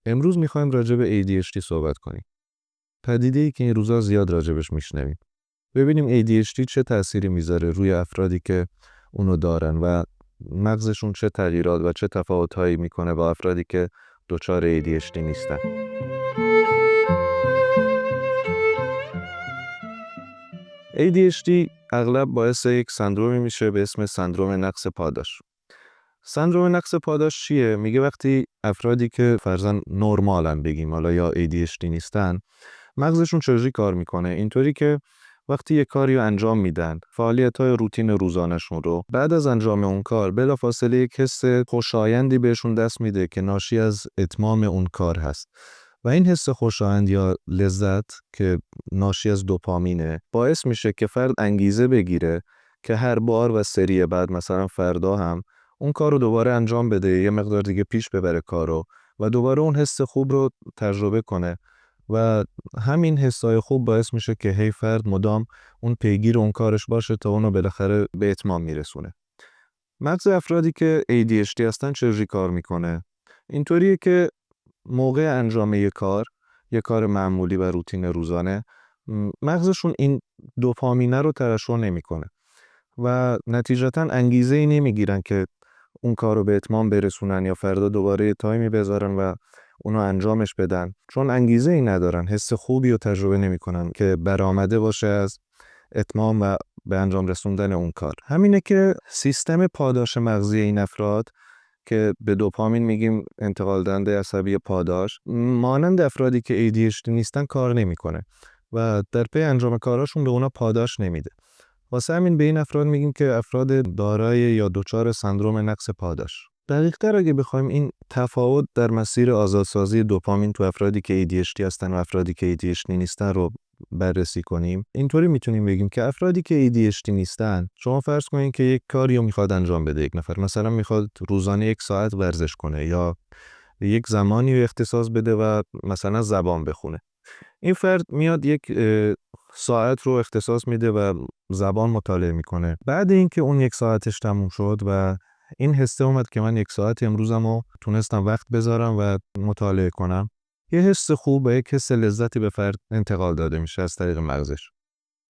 امروز میخوایم راجع به ADHD صحبت کنیم. پدیده‌ای که این روزا زیاد راجبش میشنویم. ببینیم ADHD چه تأثیری میذاره روی افرادی که اونو دارن و مغزشون چه تغییرات و چه تفاوت‌هایی میکنه با افرادی که دچار ADHD نیستن. ADHD اغلب باعث یک سندرومی میشه به اسم سندروم نقص پاداش. سندروم نقص پاداش چیه؟ میگه وقتی افرادی که فرضاً نرمالن بگیم حالا یا ADHD نیستن، مغزشون چجوری کار میکنه؟ اینطوری که وقتی یه کاری رو انجام میدن، فعالیت‌های روتین روزانه‌شون رو، بعد از انجام اون کار بلافاصله یک حس خوشایندی بهشون دست میده که ناشی از اتمام اون کار هست. و این حس خوشایند یا لذت که ناشی از دوپامینه باعث میشه که فرد انگیزه بگیره که هر بار و سری بعد مثلا فردا هم اون کار رو دوباره انجام بده، یه مقدار دیگه پیش ببره کارو و دوباره اون حس خوب رو تجربه کنه و همین حسای خوب باعث میشه که هی فرد مدام اون پیگیر اون کارش باشه تا اونو بالاخره به اتمام میرسونه. مغز افرادی که ADHD هستن چجوری کار میکنه؟ اینطوریه که موقع انجام یه کار معمولی و روتین روزانه، مغزشون این دوپامینه رو ترشح نمیکنه و نتیجتا انگیزه ای نمیگیرن که اون کار رو به اتمام برسونن یا فردا دوباره یه تایمی بذارن و اونو انجامش بدن، چون انگیزه ای ندارن، حس خوبی رو تجربه نمیکنن که برآمده باشه از اتمام و به انجام رسوندن اون کار. همینه که سیستم پاداش مغزی این افراد که به دوپامین میگیم انتقال دهنده عصبی پاداش، مانند افرادی که ADHD نیستن کار نمیکنه و در پی انجام کاراشون به اونا پاداش نمیده. واسه همین به این افراد میگیم که افراد دارای یا دچار سندروم نقص پاداش. دقیق‌تر اگه بخوایم این تفاوت در مسیر آزادسازی دوپامین تو افرادی که ADHD هستن و افرادی که ADHD نیستن رو بررسی کنیم، اینطوری میتونیم بگیم که افرادی که ADHD نیستن، شما فرض کنید که یک کاری رو میخواد انجام بده، یک نفر مثلا میخواد روزانه 1 ساعت ورزش کنه یا یک زمانی رو اختصاص بده و مثلا زبان بخونه. این فرد میاد یک ساعت رو اختصاص میده و زبان مطالعه میکنه. بعد اینکه اون 1 ساعتش تموم شد و این حسه اومد که من 1 ساعت امروزمو تونستم وقت بذارم و مطالعه کنم، یه حس خوب و یک حس لذتی به فرد انتقال داده میشه از طریق مغزش.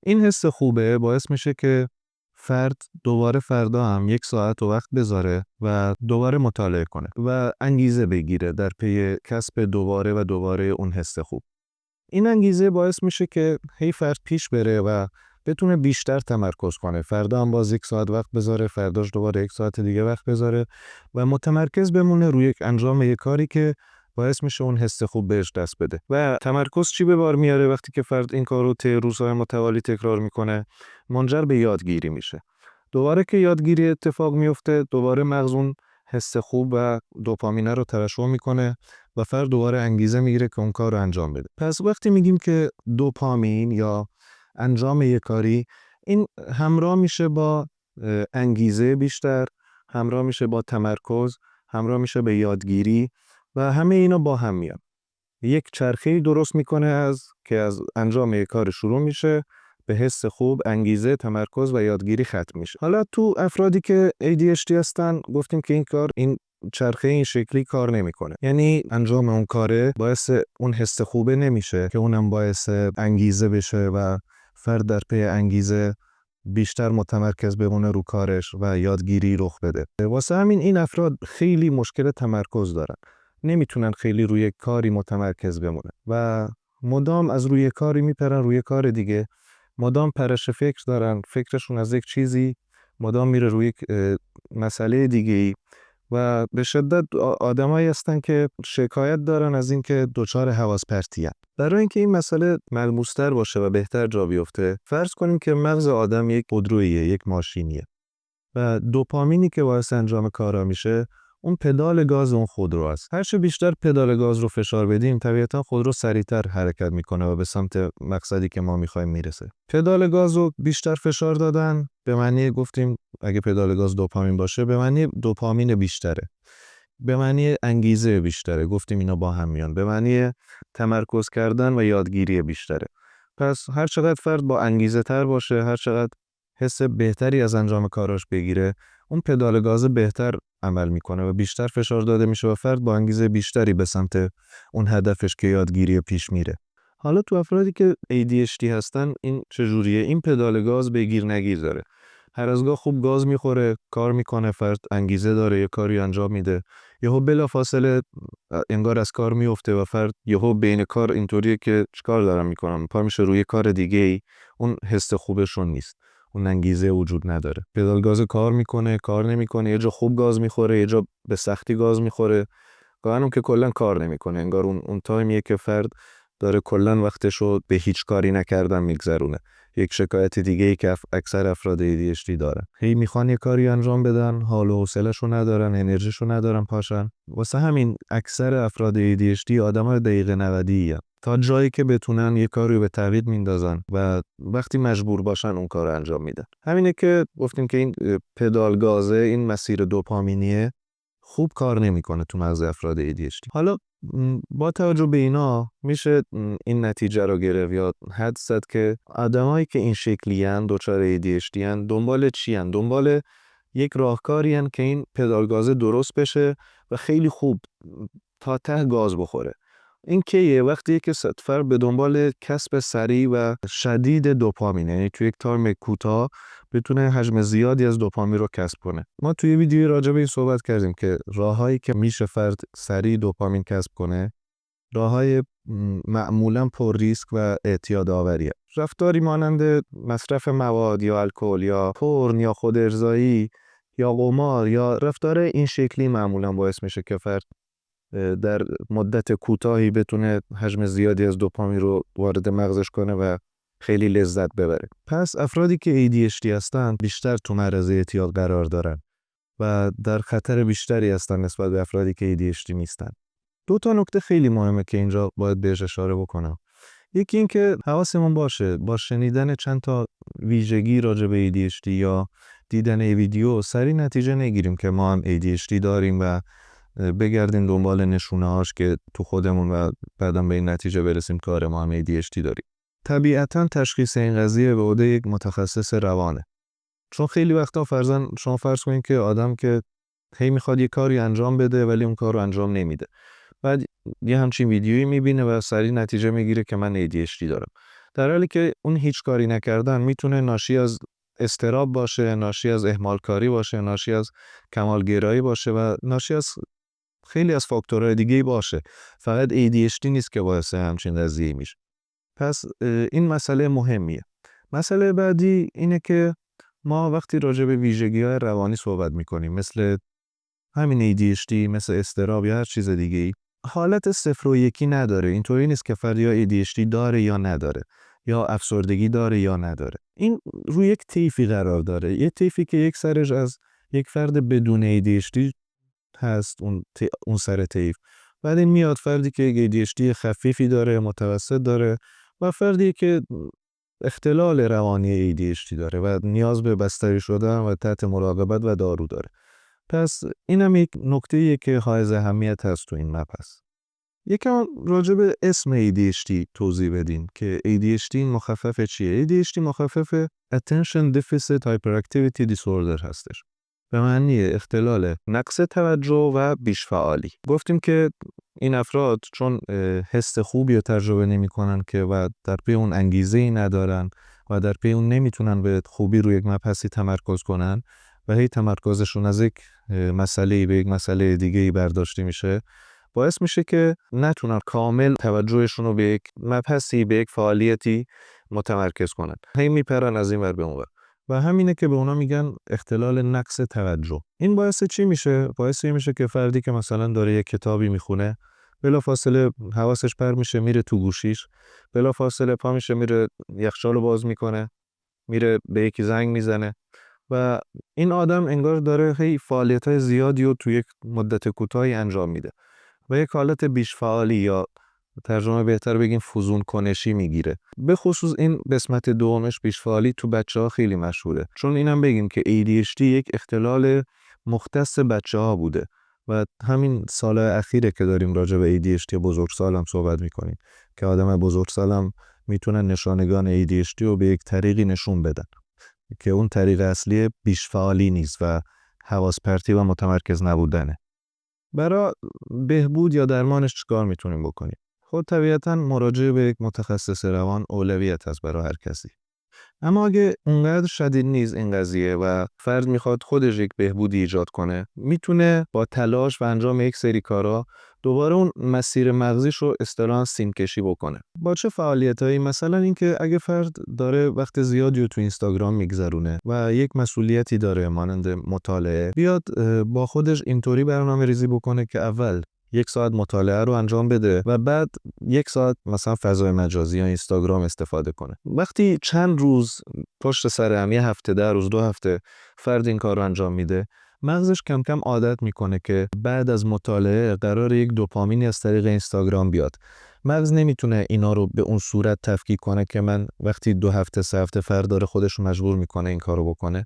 این حس خوبه باعث میشه که فرد دوباره فردا هم 1 ساعت وقت بذاره و دوباره مطالعه کنه و انگیزه بگیره در پی کسب دوباره و دوباره اون حس خوب. این انگیزه باعث میشه که هی فرد پیش بره و بتونه بیشتر تمرکز کنه. فردا هم باز 1 ساعت وقت بذاره، فرداش دوباره 1 ساعت دیگه وقت بذاره و متمرکز بمونه روی انجام یک کاری که باعث میشه اون حس خوب بهش دست بده. و تمرکز چی به بار میاره وقتی که فرد این کار رو طی روزهای متوالی تکرار میکنه؟ منجر به یادگیری میشه. دوباره که یادگیری اتفاق میفته، دوباره مغز اون حس خوب و دوپامینه رو ترشح میکنه و فرد دوباره انگیزه میگیره که اون کار رو انجام بده. پس وقتی میگیم که دوپامین یا انجام یک کاری، این همراه میشه با انگیزه بیشتر، همراه میشه با تمرکز، همراه میشه به یادگیری و همه اینا با هم میان. یک چرخه‌ای درست میکنه از انجام یک کار شروع میشه، به حس خوب، انگیزه، تمرکز و یادگیری ختم میشه. حالا تو افرادی که ADHD هستن گفتیم که این چرخه این شکلی کار نمیکنه. یعنی انجام اون کاره باعث اون حس خوبه نمیشه که اونم باعث انگیزه بشه و فرد در پی انگیزه بیشتر متمرکز بمونه رو کارش و یادگیری رخ بده. واسه همین این افراد خیلی مشکل تمرکز دارن. نمیتونن خیلی روی کاری متمرکز بمونن و مدام از روی کاری میپرن روی کار دیگه، مدام پرش فکر دارن، فکرشون از یک چیزی مدام میره روی یک مسئله دیگه‌ای و به شدت آدمایی هستن که شکایت دارن از اینکه دچار حواس پرتی هستن. برای اینکه این مسئله ملموس‌تر باشه و بهتر جا بیفته، فرض کنیم که مغز آدم یک خودرویه، یک ماشینیه و دوپامینی که باعث انجام کارا میشه اون پدال گاز اون خودرو است. هر چه بیشتر پدال گاز رو فشار بدیم طبیعتا خودرو سریعتر حرکت میکنه و به سمت مقصدی که ما میخوایم میرسه. پدال گاز رو بیشتر فشار دادن به معنی گفتیم اگه پدال گاز دوپامین باشه به معنی دوپامین بیشتره، به معنی انگیزه بیشتره، گفتیم اینا با هم میان، به معنی تمرکز کردن و یادگیری بیشتره. پس هر چقدر فرد با انگیزه تر باشه، هر چقدر حس بهتری از انجام کاراش بگیره، اون پدال گاز بهتر عمل میکنه و بیشتر فشار داده میشه و فرد با انگیزه بیشتری به سمت اون هدفش که یادگیری پیش میره. حالا تو افرادی که ADHD هستن این چجوریه؟ این پدال گاز بگیر نگیر داره. هر از گاه خوب گاز میخوره، کار میکنه، فرد انگیزه داره، یه کاری انجام میده، یهو بلافاصله انگار از کار میفته و فرد یهو بین کار اینطوریه که چیکار دارم میکنم، پا میشه روی کار دیگه ای، اون حس خوبشون نیست، اون انگیزه وجود نداره. پدال گاز کار میکنه، کار نمیکنه، یه جا خوب گاز میخوره، یه جا به سختی گاز میخوره، گاهی که کلا کار نمیکنه، انگار اون تایمیه که فرد داره کلا وقتشو به هیچ کاری نکردن میگذرونه. یک شکایت دیگه ای که اکثر افراد ADHD دارن، هی میخوان یه کاری انجام بدن، حال و حوصله‌شو ندارن، انرژیشو ندارن پاشن. واسه همین اکثر افراد ADHD آدمای دقیقه 90 تا جایی که بتونن یه کاری به تعویق میندازن و وقتی مجبور باشن اون کار رو انجام میدن. همینه که گفتیم که این پدال گازه، این مسیر دوپامینیه خوب کار نمیکنه تو مغز افراد ADHD. حالا با توجه به اینا میشه این نتیجه رو گرفت یا حدس زد که آدمایی که این شکلی ان، دچار ADHD ان، دنبال چی ان؟ دنبال یک راهکاری ان که این پدال گاز درست بشه و خیلی خوب تا ته گاز بخوره. این کیه؟ وقتی که فرد به دنبال کسب سریع و شدید دوپامین، یعنی توی یک تایم کوتاه بتونه حجم زیادی از دوپامین رو کسب کنه. ما توی ویدیوی راجع به این صحبت کردیم که راههایی که میشه فرد سریع دوپامین کسب کنه راههای معمولا پر ریسک و اعتیاد آوریه. رفتاری مانند مصرف مواد یا الکل یا پورن یا خود ارضایی یا قمار یا رفتار این شکلی معمولا باعث میشه که فرد در مدت کوتاهی بتونه حجم زیادی از دوپامین رو وارد مغزش کنه و خیلی لذت ببره. پس افرادی که ADHD هستن بیشتر تو معرض اعتیاد قرار دارن و در خطر بیشتری هستن نسبت به افرادی که ADHD نیستن. 2 نکته خیلی مهمه که اینجا باید بهش اشاره بکنم. یکی این که حواسمون باشه با شنیدن چند تا ویژگی راجع به ADHD یا دیدن ویدیو سریع نتیجه نگیریم که ما هم ADHD داریم و بگردیم دنبال نشونه‌هاش که تو خودمون و بعدم به این نتیجه برسیم که آره ما هم ADHD داریم. طبیعتاً تشخیص این قضیه به عهده یک متخصص روانه. چون خیلی وقتا شما فرض کنید که آدم که هی میخواد یه کاری انجام بده ولی اون کار رو انجام نمیده. بعد یه همچین ویدیویی میبینه و سریع نتیجه میگیره که من ADHD دارم. در حالی که اون هیچ کاری نکردن میتونه ناشی از اضطراب باشه، ناشی از اهمالکاری باشه، ناشی از کمالگرایی باشه و ناشی از خیلی از فاکتورهای دیگه باشه. فقط ADHD نیست که باعث همچین قضیه میشه. پس این مسئله مهمیه. مسئله بعدی اینه که ما وقتی راجع به ویژگی‌های روانی صحبت میکنیم مثل همین ADHD، مثل اضطراب یا هر چیز دیگه‌ای، حالت 0 و 1 نداره. اینطوری نیست که فرد یا ADHD داره یا نداره یا افسردگی داره یا نداره. این روی یک طیفی قرار داره. یه طیفی که یک سرش از یک فرد بدون ADHD هست، اون سر طیف. بعد این میاد فردی که ADHD خفیفی داره، متوسط داره و فردی که اختلال روانی ADHD داره و نیاز به بستری شدن و تحت مراقبت و دارو داره. پس اینم یک نکته‌ایه که حائز اهمیت هست تو این مبحث. یکم راجع به اسم ADHD توضیح بدین که ADHD مخفف چیه؟ ADHD مخفف Attention Deficit Hyperactivity Disorder هستش. به معنی اختلال نقص توجه و بیش‌فعالی. گفتیم که این افراد چون حس خوبی رو تجربه نمی‌کنن که و در پی اون انگیزه‌ای ندارن و در پی اون نمیتونن به خوبی روی یک مبحثی تمرکز کنن و هی تمرکزشون از یک مسئله به یک مسئله دیگه‌ای برداشته میشه، باعث میشه که نتونن کامل توجهشون رو به یک مبحثی، به یک فعالیتی متمرکز کنن. هی میپرن از این ور به اون ور. و همینه که به اونا میگن اختلال نقص توجه. این باعث چی میشه؟ باعث این میشه که فردی که مثلا داره یک کتابی میخونه، بلافاصله حواسش پر میشه میره تو گوشیش، بلافاصله پا میشه میره یخچالو باز میکنه، میره به یکی زنگ میزنه و این آدم انگار داره هی فعالیت‌های زیادی رو تو یک مدت کوتاهی انجام میده و یک حالت بیش‌فعالی یا ترجمه بهتر بگیم فزون کنشی میگیره. به خصوص این قسمت دومش بیش‌فعالی تو بچه‌ها خیلی مشهوره، چون اینم بگیم که ADHD یک اختلال مختص بچه‌ها بوده و همین سال اخیره که داریم راجع به ADHD بزرگسالم صحبت میکنیم که آدم بزرگسالم میتونن نشانگان ADHD رو به یک طریقی نشون بدن که اون طریق اصلی بیش‌فعالی نیست و حواس پرتی و متمرکز نبودنه. برای بهبود یا درمانش چیکار میتونیم بکنیم؟ خب طبیعتاً مراجعه به یک متخصص روان اولویت است برای هر کسی. اما اگه اونقدر شدید نیست این قضیه و فرد میخواد خودش یک بهبودی ایجاد کنه، میتونه با تلاش و انجام یک سری کارا دوباره اون مسیر مغزیش رو اصطلاحاً سیم کشی بکنه. با چه فعالیتایی؟ مثلا اینکه اگه فرد داره وقت زیادی رو تو اینستاگرام میگذرونه و یک مسئولیتی داره مانند مطالعه، بیاد با خودش اینطوری برنامه‌ریزی بکنه که اول 1 ساعت مطالعه رو انجام بده و بعد 1 ساعت مثلا فضای مجازی یا اینستاگرام استفاده کنه. وقتی چند روز پشت سر هم، 1 هفته، 10 روز، 2 هفته فرد این کار رو انجام میده، مغزش کم کم عادت میکنه که بعد از مطالعه قرار یک دوپامینی از طریق اینستاگرام بیاد. مغز نمیتونه اینا رو به اون صورت تفکیک کنه که من وقتی 2 هفته 3 هفته فرد داره خودش رو مجبور میکنه این کارو بکنه،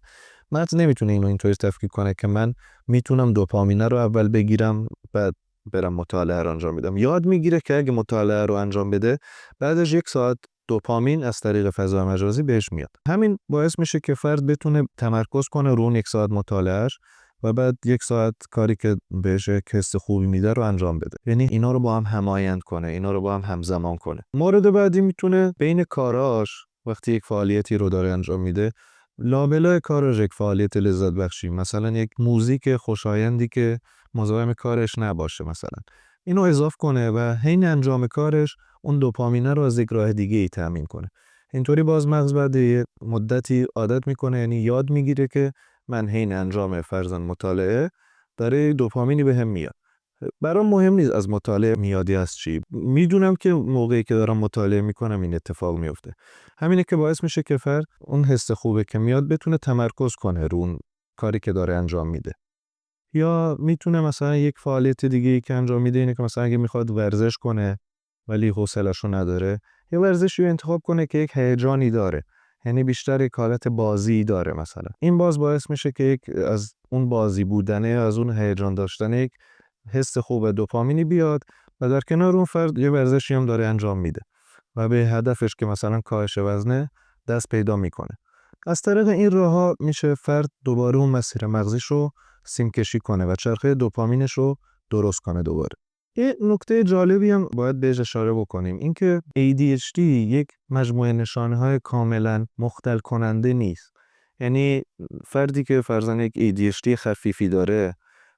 مغز نمیتونه اینو اینطوری تفکیک کنه که من میتونم دوپامینه رو اول بگیرم بعد برم مطالعه رو انجام بدم. یاد میگیره که اگه مطالعه رو انجام بده بعدش 1 ساعت دوپامین از طریق فضای مجازی بهش میاد. همین باعث میشه که فرد بتونه تمرکز کنه رو اون 1 ساعت مطالعهش و بعد 1 ساعت کاری که بهش حس خوبی میده رو انجام بده. یعنی اینا رو با هم هماهنگ کنه، اینا رو با هم همزمان کنه. مورد بعدی میتونه بین کاراش وقتی یک فعالیتی رو داره انجام میده، لابلای کارش یک فعالیت لذت بخشی، مثلا یک موزیک خوشایندی که مزاحم کارش نباشه مثلا، اینو اضافه کنه و حین انجام کارش اون دوپامینه رو از یک راه دیگه ای تامین کنه. اینطوری باز مغز بعد یه مدتی عادت میکنه، یعنی یاد میگیره که من حین انجام فرضاً مطالعه داره دوپامینی بهم میاد. برام مهم نیست از مطالعه میادی از چی، میدونم که موقعی که دارم مطالعه میکنم این اتفاق میفته. همینه که باعث میشه که فرد اون حس خوبه که میاد بتونه تمرکز کنه رو اون کاری که داره انجام میده. یا میتونه مثلا یک فعالیت دیگه ای که انجام میده اینه که مثلا اگه میخواد ورزش کنه ولی حوصله‌شو نداره، یه ورزشی رو انتخاب کنه که یک هیجانی داره، یعنی بیشتر یک حالت بازی داره مثلا. این باعث میشه که یک از اون بازی بودنه، از اون هیجان داشتن، یک حس خوب دوپامینی بیاد و در کنار اون فرد یه ورزشی هم داره انجام میده و به هدفش که مثلا کاهش وزنه دست پیدا میکنه. از طریق این راه‌ها میشه فرد دوباره اون مسیر مغزیش رو سیم کشی کنه و چرخه دوپامینش رو درست کنه دوباره. یه نکته جالبی هم باید بهش اشاره بکنیم، اینکه ADHD یک مجموعه نشانه‌های کاملا مختل کننده نیست. یعنی فردی که فرضاً یک ADHD خفیفی داره،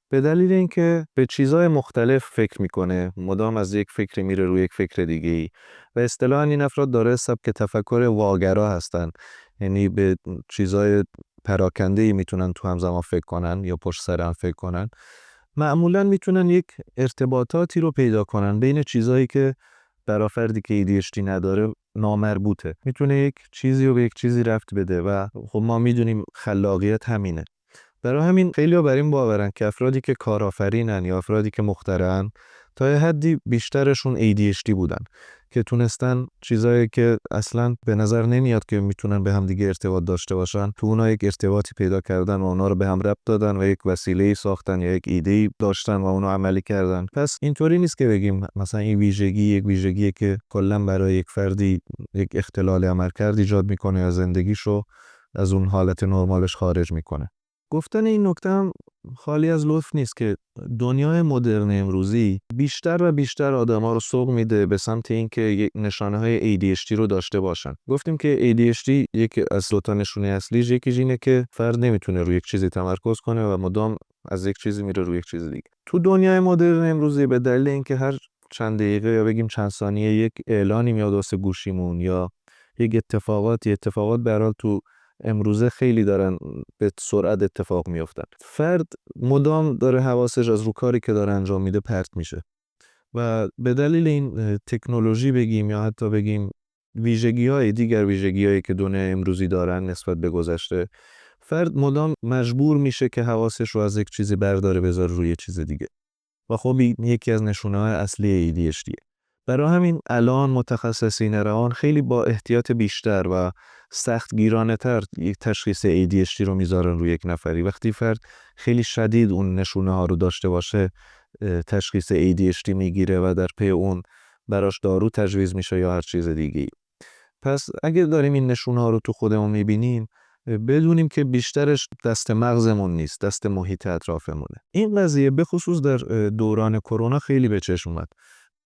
به دلیل اینکه به چیزهای مختلف فکر میکنه، مدام از یک فکری میره روی یک فکر دیگه‌ای و اصطلاحاً این افراد داره سبک تفکر واگرا هستن، یعنی به چیزهای پراکنده‌ای میتونن تو همزمان فکر کنن یا پشت سر هم فکر کنن. معمولاً میتونن یک ارتباطاتی رو پیدا کنن بین چیزهایی که برای فردی که ADHD نداره نامربوطه. میتونه یک چیزی رو به یک چیزی ربط بده و خب ما میدونیم خلاقیت همینه. برای همین خیلی‌ها بر این باورن که افرادی که کارآفرینن یا افرادی که مخترعن تا یه حدی بیشترشون ADHD بودن که تونستن چیزایی که اصلاً به نظر نمیاد که میتونن به هم دیگه ارتباط داشته باشن، تو اونا یک ارتباطی پیدا کردن و اونا رو به هم ربط دادن و یک وسیله‌ای ساختن یا یک ایده‌ای داشتن و اونو عملی کردن. پس اینطوری نیست که بگیم مثلا این ویژگی یک ویژگیه که کلاً برای یک فردی یک اختلال عملکرد ایجاد میکنه یا زندگیشو از اون حالت نرمالش خارج میکنه. گفتن این نکته هم خالی از لطف نیست که دنیای مدرن امروزی بیشتر و بیشتر آدم‌ها رو سوق میده به سمت اینکه یک نشانه‌های ADHD رو داشته باشن. گفتیم که ADHD یکی از 2 تا نشونه اصلیش، یکیش اینه که فرد نمیتونه روی یک چیزی تمرکز کنه و مدام از یک چیزی میره روی یک چیز دیگه. تو دنیای مدرن امروزی به دلیل اینکه هر چند دقیقه یا بگیم چند ثانیه یک اعلانی میاد واسه گوشیمون یا یک اتفاقات به هر حال تو امروزه خیلی دارن به سرعت اتفاق میافتن. فرد مدام داره حواسش از رو کاری که داره انجام میده پرت میشه و به دلیل این تکنولوژی بگیم یا حتی بگیم دیگر ویژگی‌هایی که دنیای امروزی دارن نسبت به گذشته، فرد مدام مجبور میشه که حواسش رو از یک چیزی برداره بذاره روی چیز دیگه و خب این یکی از نشونه‌های اصلی ADHD. برای همین الان متخصصین روان خیلی با احتیاط بیشتر و سختگیرانه‌تر یک تشخیص ADHD رو میذارن روی یک نفری. وقتی فرد خیلی شدید اون نشونه ها رو داشته باشه تشخیص ADHD میگیره و در پی اون براش دارو تجویز میشه یا هر چیز دیگه‌ای. پس اگه داریم این نشونه ها رو تو خودمون میبینیم، بدونیم که بیشترش دست مغزمون نیست، دست محیط اطرافمونه. این قضیه به خصوص در دوران کرونا خیلی به چشم اومد.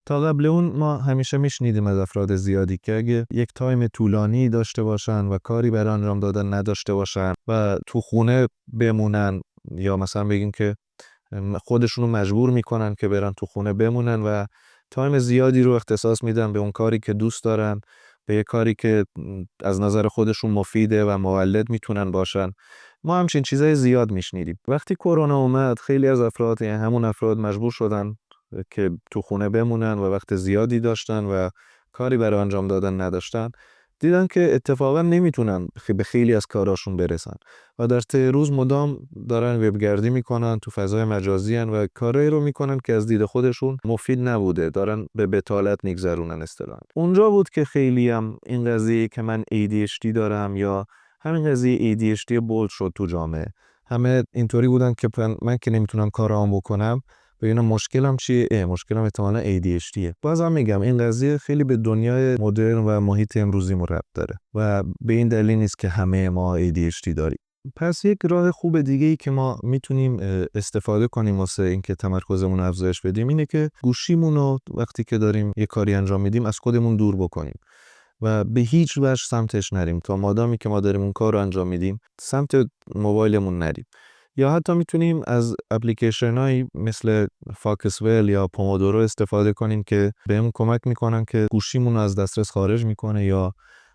تا قبل اون ما همیشه میشنیدیم از افراد زیادی که اگه یک تایم طولانی داشته باشن و کاری برای انجام دادن نداشته باشن و تو خونه بمونن، یا مثلا بگیم که خودشونو مجبور میکنن که برن تو خونه بمونن و تایم زیادی رو اختصاص میدن به اون کاری که دوست دارن، به یه کاری که از نظر خودشون مفیده و مولد میتونن باشن. ما همچین چیزای زیاد میشنیدیم. وقتی کرونا اومد خیلی از افراد، یعنی همون افراد، مجبور شدن که تو خونه بمونن و وقت زیادی داشتن و کاری برای انجام دادن نداشتن. دیدن که اتفاقا نمیتونن به خیلی از کاراشون برسن و در طی روز مدام دارن وبگردی میکنن، تو فضای مجازی هن و کارایی رو میکنن که از دید خودشون مفید نبوده، دارن به بتالت میگذرونن اصطلاحاً. اونجا بود که خیلی هم این قضیه که من ADHD دارم یا همین قضیه ADHD بولد شد تو جامعه. همه اینطوری بودن که من که نمیتونم کارام بکنم، ببینم مشکلم چیه؟ مشکلم احتمالاً ADHDه. بازم میگم این قضیه خیلی به دنیای مدرن و محیط امروزی ربط داره و به این دلیل نیست که همه ما ADHD داریم. پس یک راه خوب دیگه ای که ما میتونیم استفاده کنیم واسه اینکه تمرکزمون رو افزایش بدیم اینه که گوشیمون رو وقتی که داریم یه کاری انجام میدیم از خودمون دور بکنیم و به هیچ وجه سمتش نریم. تا مادامی که ما داریم اون کار رو انجام میدیم سمت موبایلمون نریم. یا حتی میتونیم از اپلیکیشن هایی مثل فاکسول یا پومودورو استفاده کنیم که بهمون کمک میکنن که گوشیمون رو از دسترس خارج میکنه یا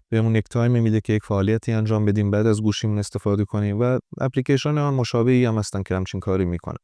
بهمون یک تایم میده که یک فعالیتی انجام بدیم بعد از گوشیمون استفاده کنیم و اپلیکیشن ها مشابهی هم هستن که همچین کاری میکنن.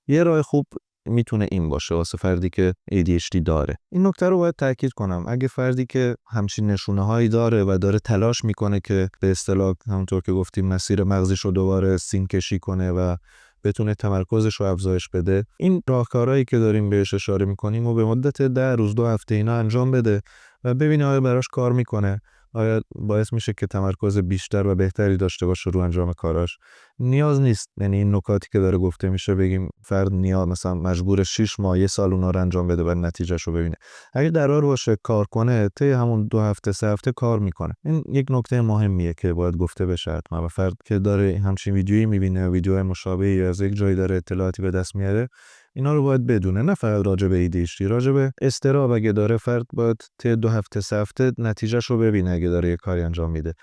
یه راه خوب میتونه این باشه واسه فردی که ADHD داره. این نکته رو باید تاکید کنم، اگه فردی که همچین نشونه هایی داره و داره تلاش میکنه که به اصطلاح همونطور که گفتیم مسیر مغزش رو دوباره سین کشی کنه و بتونه تمرکزش رو افزایش بده، این راهکارهایی که داریم بهش اشاره میکنیم و به مدت 10 روز 2 هفته اینا انجام بده و ببینه آیا براش کار میکنه، آیا باعث میشه که تمرکز بیشتر و بهتری داشته باشه رو انجام کاراش. نیاز نیست، یعنی این نکاتی که داره گفته میشه بگیم فرد نیاز مثلا مجبور 6 ماه 1 سال اونا رو انجام بده و نتیجهش رو ببینه. اگه قرار باشه کار کنه طی همون 2 هفته 3 هفته کار میکنه. این یک نکته مهمیه که باید گفته بشه حتما. و فرد که داره همچین ویدیویی میبینه، ویدیوهای مشابهی از یک جایی داره اطلاعاتی به دست میاره، اینا رو باید بدونه. نه فقط راجع به ADHD، راجع به اضطراب اگه داره فرد باید طی 2 هفته 3 هفته نتیجهش رو ببینه اگه داره یه کاری انجام میده،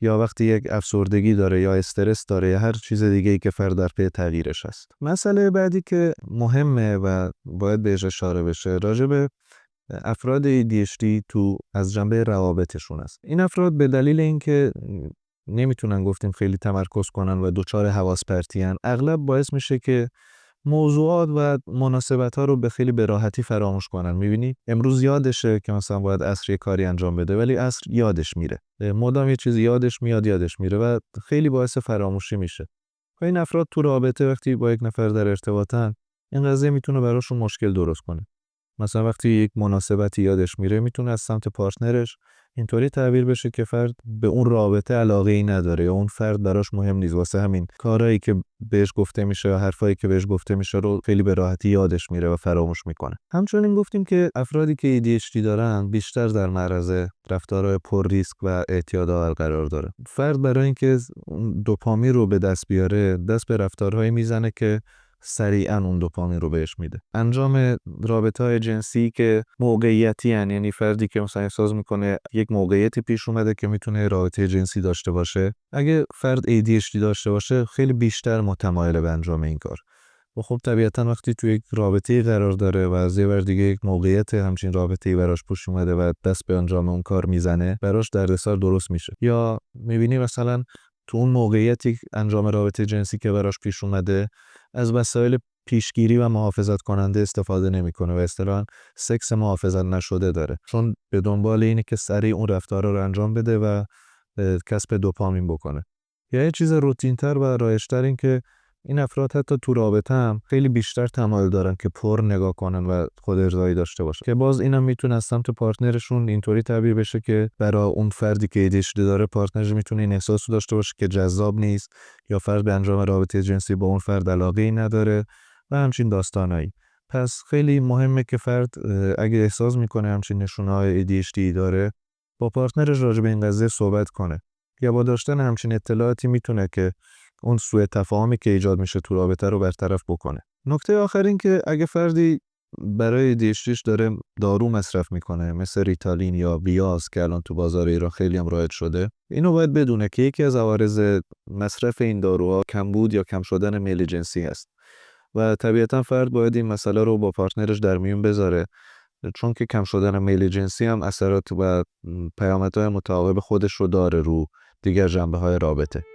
یا وقتی یک افسردگی داره یا استرس داره یا هر چیز دیگه ای که فرد در پی تغییرش هست. مسئله بعدی که مهمه و باید بهش اشاره بشه راجع به افراد ADHD تو از جنبه روابطشون است. این افراد به دلیل اینکه نمیتونن گفتیم خیلی تمرکز کنن و دوچار حواس پرتیان، اغلب باعث میشه که موضوعات و مناسبت‌ها رو به خیلی به راحتی فراموش کنن. می‌بینی امروز یادشه که مثلا باید عصر کاری انجام بده ولی عصر یادش میره. مدام یه چیزی یادش میاد یادش میره و خیلی باعث فراموشی میشه. و این افراد تو رابطه وقتی با یک نفر در ارتباطن، این قضیه میتونه براشون مشکل درست کنه. مثلا وقتی یک مناسبتی یادش میره میتونه از سمت پارتنرش اینطوری تعبیر بشه که فرد به اون رابطه علاقه ای نداره یا اون فرد براش مهم نیست، واسه همین کارهایی که بهش گفته میشه یا حرفایی که بهش گفته میشه رو خیلی به راحتی یادش میره و فراموش میکنه. همچنین گفتیم که افرادی که ADHD دارن بیشتر در معرض رفتارهای پر ریسک و اعتیادآور قرار داره. فرد برای اینکه دوپامین رو به دست بیاره دست به رفتارهایی میزنه که سریعا اون دوپامین رو بهش میده. انجام رابطه‌های جنسی که موقعیتی هن، یعنی فردی که مثلا احساس میکنه یک موقعیتی پیش اومده که میتونه رابطه جنسی داشته باشه، اگه فرد ADHD داشته باشه خیلی بیشتر متمایل به انجام این کار. و خب طبیعتا وقتی توی یک رابطه‌ای قرار داره و از یه ور دیگه یک موقعیت همچین رابطه‌ای براش پیش اومده و دست به انجام اون کار میزنه، براش دردسر درست میشه. یا میبینی مثلا تو اون موقعیتی انجام رابطه جنسی که براش پیش اومده از وسایل پیشگیری و محافظت کننده استفاده نمیکنه و اصطلاحاً سکس محافظت نشده داره، چون به دنبال اینه که سریع اون رفتارا رو انجام بده و کسب دوپامین بکنه. یا یه چیز روتین‌تر و رایج‌تر این که این افراد حتی تو رابطه هم خیلی بیشتر تمایل دارن که پر نگاه کنن و خود ارضایی داشته باشن، که باز اینم میتونه از سمت پارتنرشون اینطوری تعبیر بشه که برای اون فردی که ADHD داره پارتنرش میتونه این احساس رو داشته باشه که جذاب نیست یا فرد به انجام رابطه جنسی با اون فرد علاقه‌ای نداره و همچین داستانایی. پس خیلی مهمه که فرد اگه احساس میکنه همچین نشونه‌های ADHD داره با پارتنرش راجع به این قضیه صحبت کنه یا با داشتن همچین اطلاعاتی میتونه که اون سوء تفاهمی که ایجاد میشه تو رابطه رو برطرف بکنه. نکته آخر این که اگه فردی برای ADHDش داره دارو مصرف میکنه مثل ریتالین یا بیاس که الان تو بازار ایران خیلی هم رایج شده، اینو باید بدونه که یکی از عوارض مصرف این داروها کمبود یا کم شدن میل جنسی هست و طبیعتا فرد باید این مسئله رو با پارتنرش در میون بذاره، چون که کم شدن میل جنسی هم اثرات و پیامدهای متعاقب خودش رو داره رو دیگر جنبه‌های رابطه.